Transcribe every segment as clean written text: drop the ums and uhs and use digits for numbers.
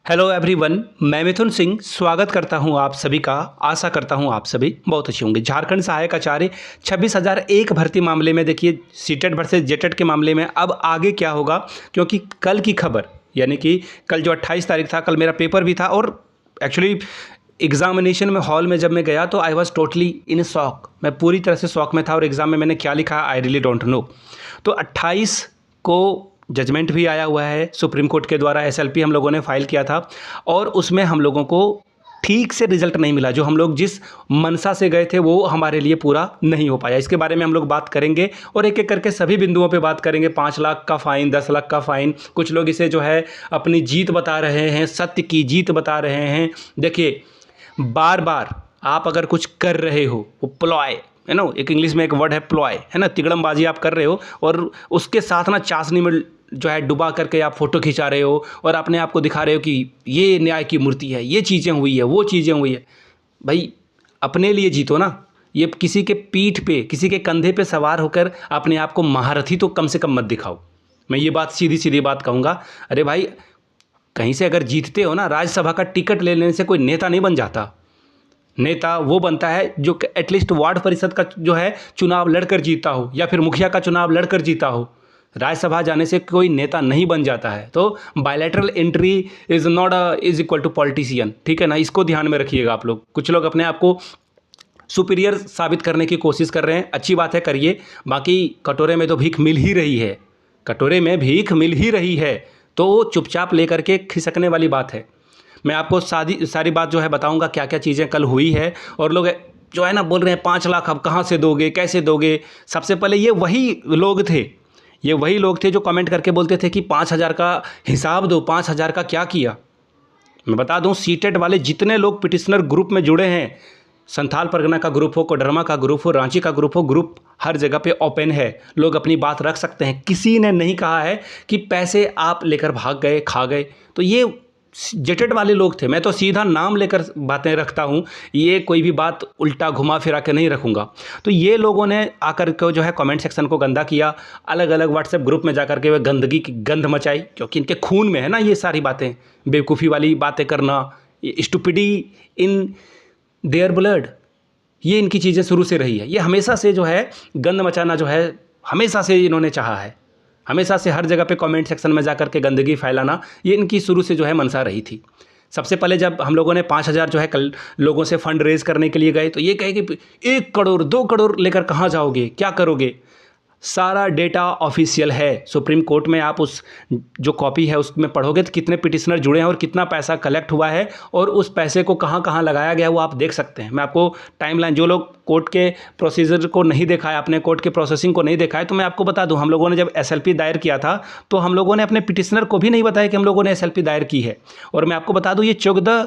Hello everyone, मैं मिथुन सिंह स्वागत करता हूं आप सभी का। आशा करता हूं आप सभी बहुत अच्छे होंगे। झारखंड सहायक आचार्य 26,001 भर्ती मामले में देखिए सीटेट वर्सेस जेटेट के मामले में अब आगे क्या होगा, क्योंकि कल की खबर यानी कि कल जो 28 तारीख था, कल मेरा पेपर भी था और एक्चुअली एग्जामिनेशन में हॉल में जब मैं गया तो I was totally in shock. मैं पूरी तरह से शॉक में था और एग्ज़ाम में मैंने क्या लिखा आई रियली डोंट नो। तो 28 को जजमेंट भी आया हुआ है सुप्रीम कोर्ट के द्वारा। एसएलपी हम लोगों ने फाइल किया था और उसमें हम लोगों को ठीक से रिजल्ट नहीं मिला। जो हम लोग जिस मनसा से गए थे वो हमारे लिए पूरा नहीं हो पाया। इसके बारे में हम लोग बात करेंगे और एक एक करके सभी बिंदुओं पे बात करेंगे। 5 लाख का फ़ाइन, 10 लाख का फ़ाइन, कुछ लोग इसे जो है अपनी जीत बता रहे हैं, सत्य की जीत बता रहे हैं। देखिए, बार बार आप अगर कुछ कर रहे हो, वो प्लॉय है ना, एक इंग्लिश में एक वर्ड है प्लॉय, है ना, तिगड़मबाजी आप कर रहे हो और उसके साथ ना चाशनी में जो है डुबा करके आप फोटो खिंचा रहे हो और अपने आप को दिखा रहे हो कि ये न्याय की मूर्ति है, ये चीज़ें हुई है, वो चीज़ें हुई है। भाई अपने लिए जीतो ना। ये किसी के पीठ पे, किसी के कंधे पे सवार होकर अपने आप को महारथी तो कम से कम मत दिखाओ। मैं ये बात सीधी सीधी बात कहूँगा। अरे भाई, कहीं से अगर जीतते हो ना, राज्यसभा का टिकट ले लेने से कोई नेता नहीं बन जाता। नेता वो बनता है जो एटलीस्ट वार्ड परिषद का जो है चुनाव लड़कर जीता हो या फिर मुखिया का चुनाव लड़कर जीता हो। राज्यसभा जाने से कोई नेता नहीं बन जाता है। तो bilateral entry is not is equal to politician, ठीक है ना, इसको ध्यान में रखिएगा आप लोग। कुछ लोग अपने आप को सुपीरियर साबित करने की कोशिश कर रहे हैं, अच्छी बात है, करिए। बाकी कटोरे में तो भीख मिल ही रही है, कटोरे में भीख मिल ही रही है, तो चुपचाप लेकर के खिसकने वाली बात है। मैं आपको सारी बात जो है बताऊंगा, क्या क्या चीज़ें कल हुई है। और लोग जो है ना बोल रहे हैं 5 लाख अब कहाँ से दोगे, कैसे दोगे। सबसे पहले ये वही लोग थे जो कमेंट करके बोलते थे कि 5,000 का हिसाब दो, 5,000 का क्या किया। मैं बता दूं, सीटेट वाले जितने लोग पिटिशनर ग्रुप में जुड़े हैं, संथाल परगना का ग्रुप हो, कोडरमा का ग्रुप हो, रांची का ग्रुप हो, ग्रुप हर जगह पे ओपन है। लोग अपनी बात रख सकते हैं। किसी ने नहीं कहा है कि पैसे आप लेकर भाग गए, खा गए। तो ये जेटेड वाले लोग थे। मैं तो सीधा नाम लेकर बातें रखता हूँ, ये कोई भी बात उल्टा घुमा फिरा के नहीं रखूँगा। तो ये लोगों ने आकर के जो है कमेंट सेक्शन को गंदा किया, अलग अलग व्हाट्सएप ग्रुप में जाकर के वे गंदगी की गंध मचाई, क्योंकि इनके खून में है ना ये सारी बातें, बेवकूफ़ी वाली बातें करना, स्टुपिडी इन देयर ब्लड। ये इनकी चीज़ें शुरू से रही है। ये हमेशा से जो है गंद मचाना जो है हमेशा से इन्होंने चाहा है। हमेशा से हर जगह पे कमेंट सेक्शन में जाकर के गंदगी फैलाना, ये इनकी शुरू से जो है मंशा रही थी। सबसे पहले जब हम लोगों ने 5,000 जो है कल लोगों से फंड रेज करने के लिए गए, तो ये कहे कि 1 करोड़ 2 करोड़ लेकर कहाँ जाओगे, क्या करोगे। सारा डेटा ऑफिशियल है सुप्रीम कोर्ट में। आप उस जो कॉपी है उसमें पढ़ोगे तो कितने पिटिशनर जुड़े हैं और कितना पैसा कलेक्ट हुआ है और उस पैसे को कहाँ कहाँ लगाया गया है वो आप देख सकते हैं। मैं आपको टाइमलाइन, जो लोग कोर्ट के प्रोसीजर को नहीं देखा है, अपने कोर्ट के प्रोसेसिंग को नहीं देखा है, तो मैं आपको बता दूं, हम लोगों ने जब एसएलपी दायर किया था तो हम लोगों ने अपने पिटिशनर को भी नहीं बताया कि हम लोगों ने एसएलपी दायर की है। और मैं आपको बता दूँ, ये 14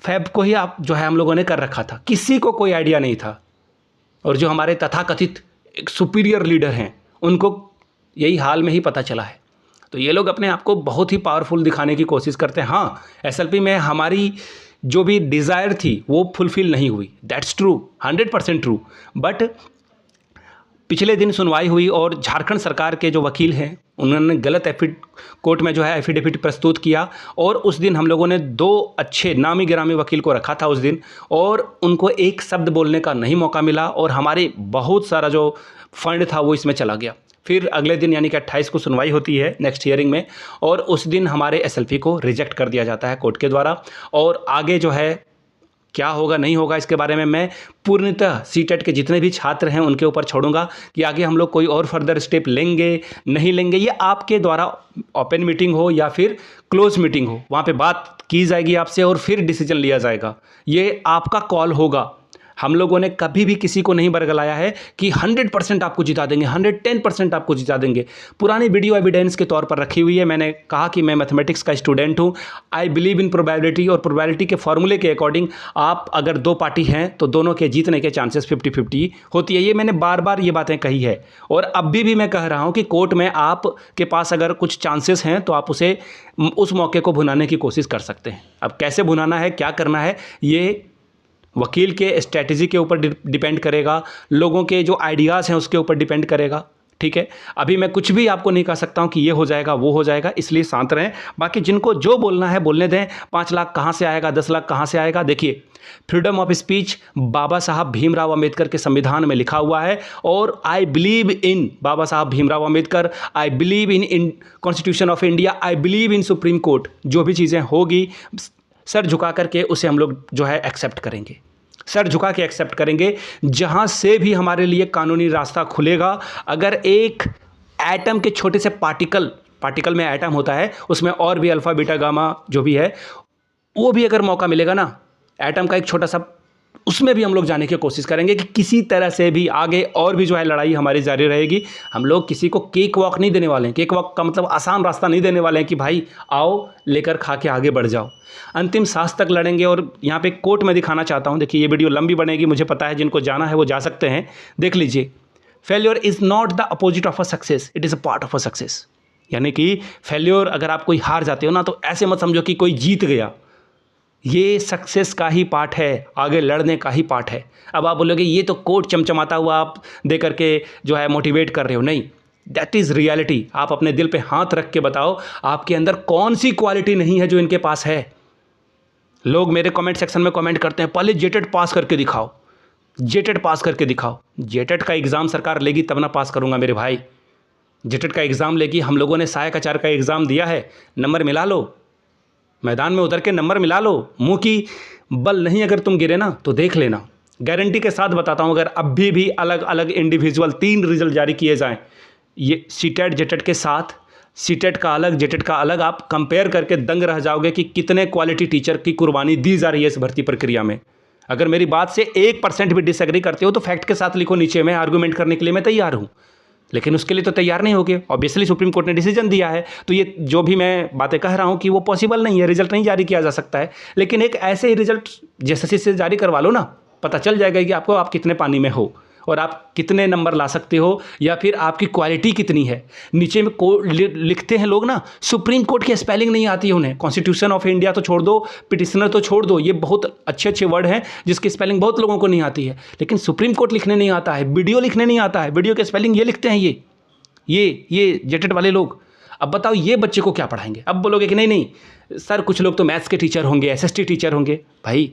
फ़रवरी को ही आप जो है हम लोगों ने कर रखा था। किसी को कोई आइडिया नहीं था। और जो हमारे तथाकथित एक सुपीरियर लीडर हैं, उनको यही हाल में ही पता चला है। तो ये लोग अपने आप को बहुत ही पावरफुल दिखाने की कोशिश करते हैं। हाँ, एसएलपी में हमारी जो भी डिज़ायर थी वो फुलफिल नहीं हुई, दैट्स ट्रू, 100% ट्रू। बट पिछले दिन सुनवाई हुई और झारखंड सरकार के जो वकील हैं उन्होंने गलत कोर्ट में जो है एफिडेविट प्रस्तुत किया और उस दिन हम लोगों ने 2 अच्छे नामी गिरामी वकील को रखा था उस दिन, और उनको एक शब्द बोलने का नहीं मौका मिला और हमारे बहुत सारा जो फंड था वो इसमें चला गया। फिर अगले दिन यानी कि 28 को सुनवाई होती है नेक्स्ट हियरिंग में, और उस दिन हमारे एसएलपी को रिजेक्ट कर दिया जाता है कोर्ट के द्वारा। और आगे जो है क्या होगा नहीं होगा इसके बारे में मैं पूर्णतः सीटेट के जितने भी छात्र हैं उनके ऊपर छोड़ूंगा कि आगे हम लोग कोई और फर्दर स्टेप लेंगे नहीं लेंगे। ये आपके द्वारा ओपन मीटिंग हो या फिर क्लोज मीटिंग हो, वहाँ पे बात की जाएगी आपसे और फिर डिसीजन लिया जाएगा। ये आपका कॉल होगा। हम लोगों ने कभी भी किसी को नहीं बरगलाया है कि 100% आपको जिता देंगे, 110% आपको जिता देंगे। पुरानी वीडियो एविडेंस के तौर पर रखी हुई है। मैंने कहा कि मैं मैथमेटिक्स का स्टूडेंट हूँ, आई बिलीव इन प्रोबेबिलिटी, और प्रोबेबिलिटी के फॉर्मूले के अकॉर्डिंग आप अगर 2 पार्टी हैं तो दोनों के जीतने के चांसेस 50-50 होती है। ये मैंने बार बार ये बातें कही है और अब भी मैं कह रहा हूँ कि कोर्ट में आपके पास अगर कुछ चांसेस हैं तो आप उस मौके को भुनाने की कोशिश कर सकते हैं। अब कैसे भुनाना है, क्या करना है, ये वकील के स्ट्रैटेजी के ऊपर डिपेंड करेगा, लोगों के जो आइडियाज़ हैं उसके ऊपर डिपेंड करेगा, ठीक है, अभी मैं कुछ भी आपको नहीं कह सकता हूं कि ये हो जाएगा वो हो जाएगा, इसलिए शांत रहें। बाकी जिनको जो बोलना है बोलने दें। 5 लाख कहां से आएगा, 10 लाख कहां से आएगा? देखिए, फ्रीडम ऑफ स्पीच बाबा साहब भीमराव अंबेडकर के संविधान में लिखा हुआ है, और I believe in Baba Saheb Bhimrao Ambedkar, I believe in constitution of India, I believe in supreme court. जो भी चीज़ें होगी सर झुका करके उसे हम लोग जो है एक्सेप्ट करेंगे, सर झुका के एक्सेप्ट करेंगे। जहां से भी हमारे लिए कानूनी रास्ता खुलेगा, अगर एक एटम के छोटे से पार्टिकल में एटम होता है, उसमें और भी अल्फा बीटा गामा जो भी है, वो भी अगर मौका मिलेगा ना, एटम का एक छोटा सा, उसमें भी हम लोग जाने की कोशिश करेंगे कि किसी तरह से भी आगे और भी जो है लड़ाई हमारी जारी रहेगी। हम लोग किसी को केक वॉक नहीं देने वाले हैं। केक वॉक का मतलब आसान रास्ता नहीं देने वाले हैं कि भाई आओ लेकर खा के आगे बढ़ जाओ। अंतिम सांस तक लड़ेंगे। और यहाँ पे कोर्ट में दिखाना चाहता हूँ, देखिए ये वीडियो लंबी बनेगी, मुझे पता है, जिनको जाना है वो जा सकते हैं, देख लीजिए। Failure is not the opposite of a success, it is a part of a success. यानी कि फेल्योर, अगर आप कोई हार जाते हो ना, तो ऐसे मत समझो कि कोई जीत गया, ये सक्सेस का ही पार्ट है, आगे लड़ने का ही पार्ट है। अब आप बोलोगे ये तो कोट चमचमाता हुआ आप दे करके जो है मोटिवेट कर रहे हो, नहीं, दैट इज़ रियलिटी। आप अपने दिल पे हाथ रख के बताओ आपके अंदर कौन सी क्वालिटी नहीं है जो इनके पास है। लोग मेरे कमेंट सेक्शन में कमेंट करते हैं पहले जेटेट पास करके दिखाओ, जेटेट पास करके दिखाओ। जेटेट का एग्ज़ाम सरकार लेगी तब ना पास करूँगा मेरे भाई। जेटेट का एग्ज़ाम लेगी, हम लोगों ने सहायक आचार्य का एग्ज़ाम दिया है, नंबर मिला लो, मैदान में उतर के नंबर मिला लो। मुंह की बल नहीं अगर तुम गिरे ना तो देख लेना, गारंटी के साथ बताता हूं। अगर अभी भी अलग अलग इंडिविजुअल 3 रिजल्ट जारी किए जाएं, ये सीटेट जेटेट के साथ, सीटेट का अलग जेटेट का अलग, आप कंपेयर करके दंग रह जाओगे कि कितने क्वालिटी टीचर की कुर्बानी दी जा रही है इस भर्ती प्रक्रिया में। अगर मेरी बात से 1% भी डिसएग्री करते हो तो फैक्ट के साथ लिखो नीचे, में आर्गूमेंट करने के लिए मैं तैयार हूँ। लेकिन उसके लिए तो तैयार नहीं होगे, ऑब्वियसली सुप्रीम कोर्ट ने डिसीजन दिया है, तो ये जो भी मैं बातें कह रहा हूँ कि वो पॉसिबल नहीं है, रिजल्ट नहीं जारी किया जा सकता है। लेकिन एक ऐसे ही रिजल्ट जैसे से जारी करवा लो ना, पता चल जाएगा कि आपको आप कितने पानी में हो और आप कितने नंबर ला सकते हो, या फिर आपकी क्वालिटी कितनी है। नीचे में लिखते हैं लोग ना, सुप्रीम कोर्ट की स्पेलिंग नहीं आती है उन्हें, कॉन्स्टिट्यूशन ऑफ इंडिया तो छोड़ दो, पिटिशनर तो छोड़ दो, ये बहुत अच्छे अच्छे वर्ड हैं जिसकी स्पेलिंग बहुत लोगों को नहीं आती है, लेकिन सुप्रीम कोर्ट लिखने नहीं आता है, वीडियो लिखने नहीं आता है, वीडियो की स्पेलिंग ये लिखते हैं ये जेटेट वाले लोग। अब बताओ ये बच्चे को क्या पढ़ाएंगे? अब बोलोगे कि नहीं सर कुछ लोग तो मैथ्स के टीचर होंगे, एसएसटी टीचर होंगे। भाई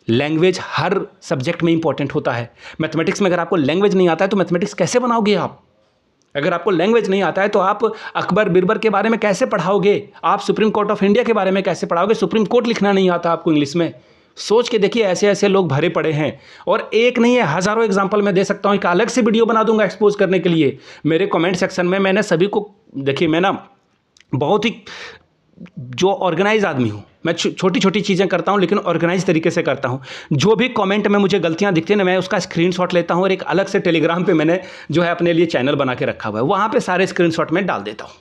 लैंग्वेज हर सब्जेक्ट में इंपॉर्टेंट होता है। मैथमेटिक्स में अगर आपको लैंग्वेज नहीं आता है तो मैथमेटिक्स कैसे बनाओगे आप? अगर आपको लैंग्वेज नहीं आता है तो आप अकबर बिरबर के बारे में कैसे पढ़ाओगे? आप सुप्रीम कोर्ट ऑफ इंडिया के बारे में कैसे पढ़ाओगे? सुप्रीम कोर्ट लिखना नहीं आता आपको इंग्लिश में। सोच के देखिए, ऐसे ऐसे लोग भरे पड़े हैं, और एक नहीं है हज़ारों एग्जाम्पल मैं दे सकता हूँ। एक अलग से वीडियो बना दूंगा एक्सपोज करने के लिए। मेरे कमेंट सेक्शन में मैंने सभी को, देखिए मैं ना बहुत ही जो ऑर्गेनाइज आदमी हूँ, मैं छोटी छोटी चीज़ें करता हूँ लेकिन ऑर्गेनाइज तरीके से करता हूँ। जो भी कमेंट में मुझे गलतियाँ दिखती हैं ना, मैं उसका स्क्रीनशॉट लेता हूँ और एक अलग से टेलीग्राम पे मैंने जो है अपने लिए चैनल बना के रखा हुआ है, वहाँ पे सारे स्क्रीनशॉट में डाल देता हूँ,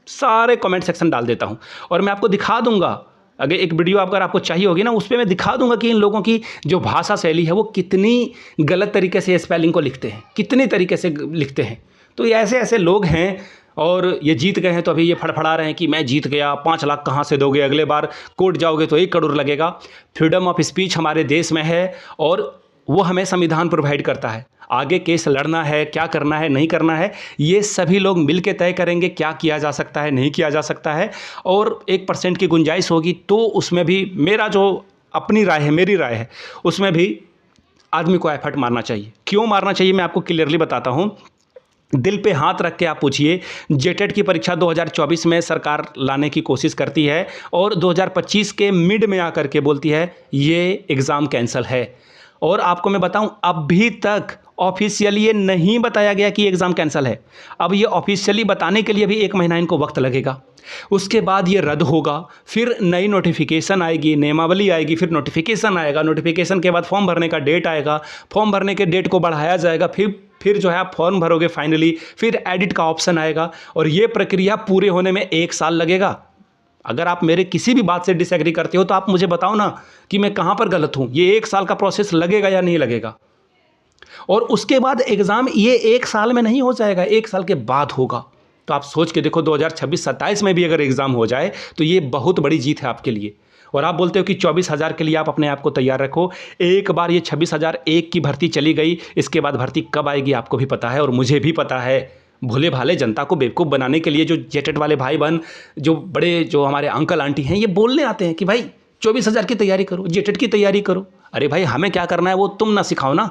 सारे कमेंट सेक्शन डाल देता हूँ, और मैं आपको दिखा दूंगा। अगर एक वीडियो अगर आपको चाहिए होगी ना, उस पर मैं दिखा दूंगा कि इन लोगों की जो भाषा शैली है वो कितनी गलत तरीके से स्पेलिंग को लिखते हैं, कितनी तरीके से लिखते हैं। तो ये ऐसे ऐसे लोग हैं, और ये जीत गए हैं तो अभी ये फड़फड़ा रहे हैं कि मैं जीत गया, 5 लाख कहाँ से दोगे, अगले बार कोर्ट जाओगे तो 1 करोड़ लगेगा। फ्रीडम ऑफ स्पीच हमारे देश में है और वो हमें संविधान प्रोवाइड करता है। आगे केस लड़ना है, क्या करना है, नहीं करना है, ये सभी लोग मिल के तय करेंगे। क्या किया जा सकता है, नहीं किया जा सकता है, और 1% की गुंजाइश होगी तो उसमें भी मेरा जो अपनी राय है, मेरी राय है, उसमें भी आदमी को एफर्ट मारना चाहिए। क्यों मारना चाहिए मैं आपको क्लियरली बताता हूँ। दिल पे हाथ रख के आप पूछिए, जेटेट की परीक्षा 2024 में सरकार लाने की कोशिश करती है और 2025 के मिड में आकर के बोलती है ये एग्ज़ाम कैंसिल है। और आपको मैं बताऊं, अभी तक ऑफिशियली ये नहीं बताया गया कि एग्ज़ाम कैंसिल है। अब ये ऑफिशियली बताने के लिए भी 1 महीना इनको वक्त लगेगा। उसके बाद ये रद्द होगा, फिर नई नोटिफिकेशन आएगी, नियमावली आएगी, फिर नोटिफिकेशन आएगा, नोटिफिकेशन के बाद फॉर्म भरने का डेट आएगा, फॉर्म भरने के डेट को बढ़ाया जाएगा, फिर जो है आप फॉर्म भरोगे फाइनली, फिर एडिट का ऑप्शन आएगा, और ये प्रक्रिया पूरे होने में 1 साल लगेगा। अगर आप मेरे किसी भी बात से डिसएग्री करते हो तो आप मुझे बताओ ना कि मैं कहाँ पर गलत हूँ। ये 1 साल का प्रोसेस लगेगा या नहीं लगेगा? और उसके बाद एग्ज़ाम ये 1 साल में नहीं हो जाएगा, 1 साल के बाद होगा। तो आप सोच के देखो, 2026-27 में भी अगर एग्ज़ाम हो जाए तो ये बहुत बड़ी जीत है आपके लिए। और आप बोलते हो कि 24,000 के लिए आप अपने आप को तैयार रखो। एक बार ये 26,001 की भर्ती चली गई, इसके बाद भर्ती कब आएगी आपको भी पता है और मुझे भी पता है। भोले भाले जनता को बेवकूफ़ बनाने के लिए जो जेटेट वाले भाई बहन, जो बड़े जो हमारे अंकल आंटी हैं, ये बोलने आते हैं कि भाई 24,000 की तैयारी करो, जेटेट की तैयारी करो। अरे भाई हमें क्या करना है वो तुम ना सिखाओ ना,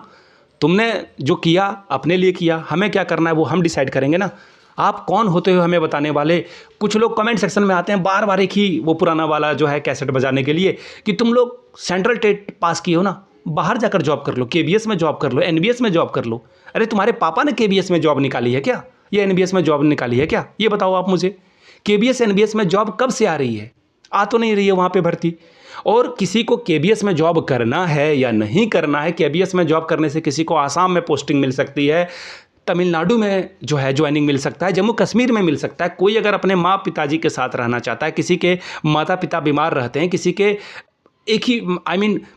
तुमने जो किया अपने लिए किया, हमें क्या करना है वो हम डिसाइड करेंगे ना। आप कौन होते हो हमें बताने वाले। कुछ लोग कमेंट सेक्शन में आते हैं बार बार एक ही वो पुराना वाला जो है कैसेट बजाने के लिए कि तुम लोग सेंट्रल टेट पास किए हो ना, बाहर जाकर जॉब कर लो, केबीएस में जॉब कर लो, एनबीएस में जॉब कर लो। अरे तुम्हारे पापा ने केबीएस में जॉब निकाली है क्या, ये एनबीएस में जॉब निकाली है क्या, ये बताओ आप मुझे। केबीएस एनबीएस में जॉब कब से आ रही है, आ तो नहीं रही है वहाँ पे भर्ती। और किसी को केबीएस में जॉब करना है या नहीं करना है, केबीएस में जॉब करने से किसी को आसाम में पोस्टिंग मिल सकती है, तमिलनाडु में जो है ज्वाइनिंग मिल सकता है, जम्मू कश्मीर में मिल सकता है। कोई अगर अपने माँ पिताजी के साथ रहना चाहता है, किसी के माता पिता बीमार रहते हैं, किसी के एक ही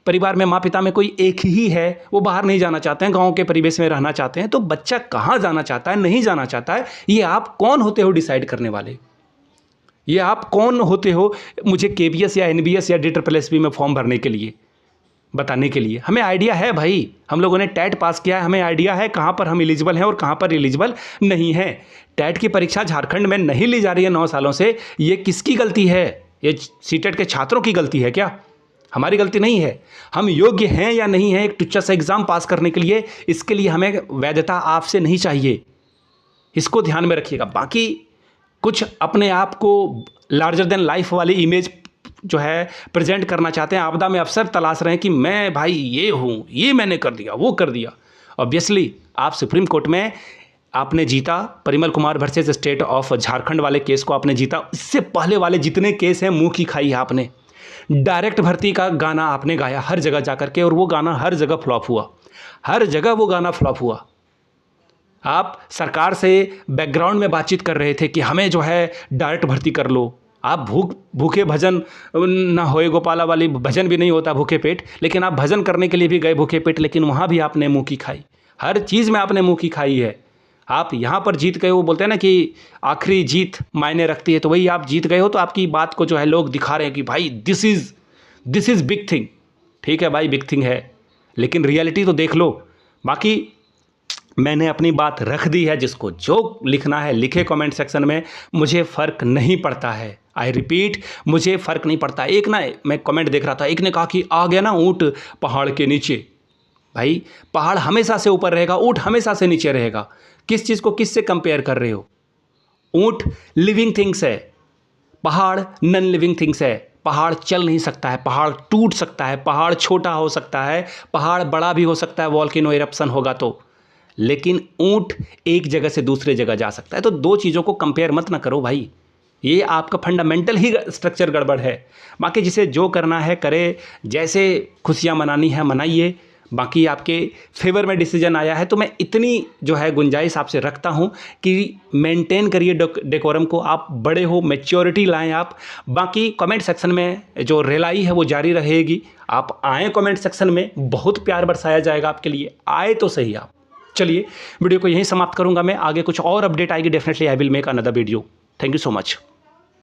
परिवार में माँ पिता में कोई एक ही है, वो बाहर नहीं जाना चाहते हैं, गांव के परिवेश में रहना चाहते हैं, तो बच्चा कहाँ जाना चाहता है, नहीं जाना चाहता है, ये आप कौन होते हो डिसाइड करने वाले। ये आप कौन होते हो मुझे केबीएस या एनबीएस या DSSB में फॉर्म भरने के लिए बताने के लिए। हमें आइडिया है भाई, हम लोगों ने टैट पास किया है, हमें आइडिया है कहाँ पर हम एलिजिबल हैं और कहाँ पर एलिजिबल नहीं है। टैट की परीक्षा झारखंड में नहीं ली जा रही है 9 सालों से, ये किसकी गलती है? ये सीटेट के छात्रों की गलती है क्या? हमारी गलती नहीं है। हम योग्य हैं या नहीं हैं एक टुच्चा सा एग्ज़ाम पास करने के लिए, इसके लिए हमें वैधता आपसे नहीं चाहिए, इसको ध्यान में रखिएगा। बाकी कुछ अपने आप को लार्जर देन लाइफ वाली इमेज जो है प्रेजेंट करना चाहते हैं, आपदा में अवसर तलाश रहे हैं कि मैं भाई ये हूँ, ये मैंने कर दिया, वो कर दिया। ऑब्वियसली आप सुप्रीम कोर्ट में आपने जीता, Parimal Kumar versus state of Jharkhand वाले केस को आपने जीता। इससे पहले वाले जितने केस हैं मुंह की खाई है आपने। डायरेक्ट भर्ती का गाना आपने गाया हर जगह जाकर के, और वो गाना हर जगह फ्लॉप हुआ, हर जगह वो गाना फ्लॉप हुआ। आप सरकार से बैकग्राउंड में बातचीत कर रहे थे कि हमें जो है डायरेक्ट भर्ती कर लो। आप भूखे भजन ना होए गोपाला वाली भजन भी नहीं होता भूखे पेट, लेकिन आप भजन करने के लिए भी गए भूखे पेट, लेकिन वहाँ भी आपने मुँह की खाई, हर चीज़ में आपने मुँह की खाई है। आप यहाँ पर जीत गए, वो बोलते हैं ना कि आखिरी जीत मायने रखती है, तो वही आप जीत गए हो। तो आपकी बात को जो है लोग दिखा रहे हैं कि भाई दिस इज़ बिग थिंग। ठीक है भाई, बिग थिंग है, लेकिन रियलिटी तो देख लो। बाकी मैंने अपनी बात रख दी है, जिसको जो लिखना है लिखे कमेंट सेक्शन में, मुझे फ़र्क नहीं पड़ता है। आई रिपीट, मुझे फ़र्क नहीं पड़ता। एक ना मैं कमेंट देख रहा था, एक ने कहा कि आ गया ना ऊँट पहाड़ के नीचे। भाई पहाड़ हमेशा से ऊपर रहेगा, ऊँट हमेशा से नीचे रहेगा। किस चीज़ को किससे कंपेयर कर रहे हो? ऊँट लिविंग थिंग्स है, पहाड़ नॉन लिविंग थिंग्स है। पहाड़ चल नहीं सकता है, पहाड़ टूट सकता है, पहाड़ छोटा हो सकता है, पहाड़ बड़ा भी हो सकता है, वॉल्केनो इरप्शन होगा तो, लेकिन ऊँट एक जगह से दूसरे जगह जा सकता है। तो दो चीज़ों को कंपेयर मत ना करो भाई, ये आपका फंडामेंटल ही स्ट्रक्चर गड़बड़ है। बाकी जिसे जो करना है करे, जैसे खुशियाँ मनानी है मनाइए। बाकी आपके फेवर में डिसीजन आया है, तो मैं इतनी जो है गुंजाइश आपसे रखता हूं कि मेंटेन करिए डेकोरम को। आप बड़े हो, मैच्योरिटी लाएं आप। बाकी कमेंट सेक्शन में जो रेलाई है वो जारी रहेगी। आप आएँ कमेंट सेक्शन में, बहुत प्यार बरसाया जाएगा आपके लिए, आए तो सही आप। चलिए वीडियो को यहीं समाप्त करूंगा मैं, आगे कुछ और अपडेट आएगी definitely I will make another video. Thank you so much.